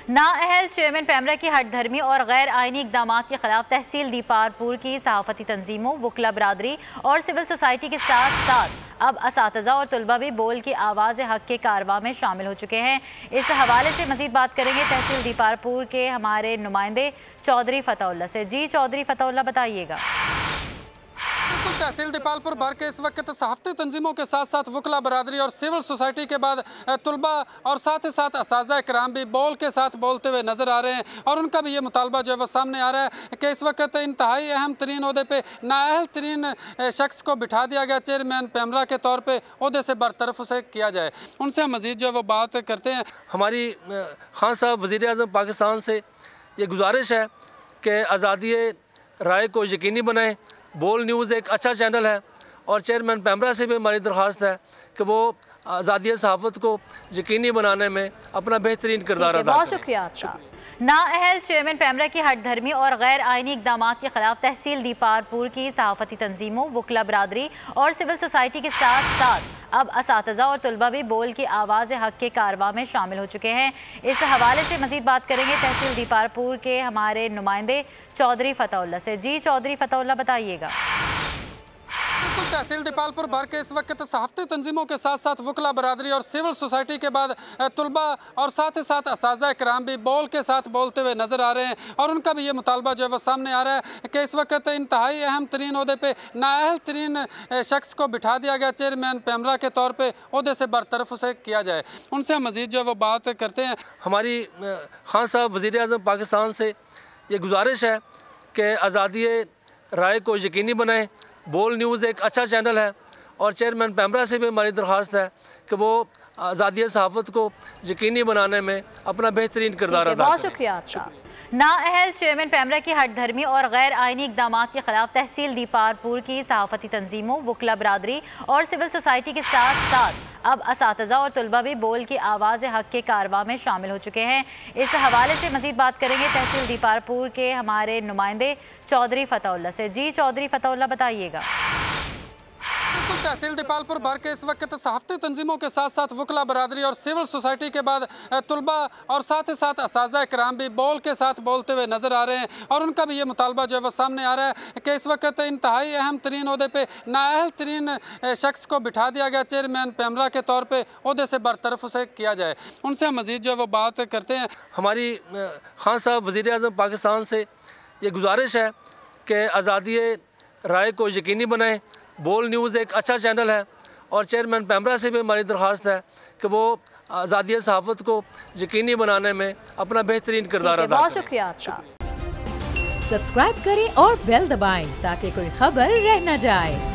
नाअहल chairman PEMRA की हठधर्मी और गैर आइनी इकदाम के खिलाफ तहसील दीपारपुर की सहाफती तंजीमों, वकला बरादरी और सिविल सोसाइटी के साथ साथ अब असातिज़ा और तलबा भी बोल की आवाज़ हक के कारवा में शामिल हो चुके हैं। इस हवाले से मजीद बात करेंगे तहसील दीपारपुर के हमारे नुमाइंदे चौधरी फतहुल्लाह से। जी चौधरी फतहुल्लाह, बताइएगा। तहसील दीपालपुर भर के इस वक्त सहाफती तंजीमों के साथ साथ वकला बरादरी और सिविल सोसाइटी के बाद तलबा और साथ ही साथ असातिज़ा कराम भी बोल के साथ बोलते हुए नजर आ रहे हैं और उनका भी ये मुतालबा जो है वो सामने आ रहा है कि इस वक्त इंतहाई अहम तरीन ओहदे पे नाअहल तरीन शख्स को बिठा दिया गया चेयरमैन पैमरा के तौर पर ओहदे से बरतरफ उसे किया जाए। उनसे हम मज़ीद जो है वो बात करते हैं। हमारी खान साहब वज़ीर आज़म पाकिस्तान से ये गुजारिश है कि आज़ादी राय को यकीनी बनाएं। बोल न्यूज़ एक अच्छा चैनल है और चेयरमैन पैमरा से भी हमारी दरख्वास्त है कि वो आज़ादी सहाफ़त को यकीनी बनाने में अपना बेहतरीन किरदार अदा करें। बहुत शुक्रिया। नाअहल चेयरमैन पैमरा की हठधर्मी और गैर आइनी इकदाम के खिलाफ तहसील दीपारपुर की सहाफती तंजीमों, वकला बरादरी और सिविल सोसाइटी के साथ साथ अब असातिज़ा और तलबा भी बोल की आवाज़ हक के कारवा में शामिल हो चुके हैं। इस हवाले से मजीद बात करेंगे तहसील दीपारपुर के हमारे नुमाइंदे चौधरी फतहुल्लाह से। जी चौधरी फतहुल्लाह, बताइएगा। तहसील दीपालपुर भर के इस वक्त सहाफती तंजीमों के साथ साथ वकला बरादरी और सिविल सोसाइटी के बाद तलबा और साथ ही साथ असातिज़ा कराम भी बोल के साथ बोलते हुए नजर आ रहे हैं और उनका भी ये मुतालबा जो है वो सामने आ रहा है कि इस वक्त इंतहाई अहम तरीन ओहदे पे नाअहल तरीन शख्स को बिठा दिया गया चेयरमैन पैमरा के तौर पर ओहदे से बरतरफ उसे किया जाए। उनसे हम मज़ीद जो है वो बात करते हैं। हमारी खान साहब वज़ीर आज़म पाकिस्तान से ये गुजारिश है कि आज़ादी राय को यकीनी बनाएं। बोल न्यूज़ एक अच्छा चैनल है और चेयरमैन पैमरा से भी हमारी दरख्वास्त है कि वो आज़ादी सहाफ़त को यकीनी बनाने में अपना बेहतरीन किरदार अदा करें। बहुत शुक्रिया। नाअहल चेयरमैन पैमरा की हठधर्मी और गैर आइनी इकदाम के खिलाफ तहसील दीपारपुर की सहाफती तंजीमों, वकला बरादरी और सिविल सोसाइटी के साथ साथ अब असातिज़ा और तलबा भी बोल की आवाज़ हक के कारवा में शामिल हो चुके हैं। इस हवाले से मजीद बात करेंगे तहसील दीपारपुर के हमारे नुमाइंदे चौधरी फतहुल्लाह से। जी चौधरी फतहुल्लाह, बताइएगा। तहसील दीपालपुर भर के इस वक्त सहाफती तंजीमों के साथ साथ वकला बरादरी और सिविल सोसाइटी के बाद तलबा और साथ ही साथ असातिज़ा कराम भी बोल के साथ बोलते हुए नजर आ रहे हैं और उनका भी ये मुतालबा जो है वो सामने आ रहा है कि इस वक्त इंतहाई अहम तरीन ओहदे पे नाअहल तरीन शख्स को बिठा दिया गया चेयरमैन पैमरा के तौर पर ओहदे से बरतरफ उसे किया जाए। उनसे हम मज़ीद जो है वो बात करते हैं। हमारी खान साहब वज़ीर आज़म पाकिस्तान से ये गुजारिश है कि आज़ादी राय को यकीनी बनाएं। बोल न्यूज़ एक अच्छा चैनल है और चेयरमैन पैमरा से भी हमारी दरख्वास्त है कि वो आज़ादी सहाफ़त को यकीनी बनाने में अपना बेहतरीन किरदार अदा करें। बहुत शुक्रिया। सब्सक्राइब करें और बेल दबाएं ताकि कोई खबर रह न जाए।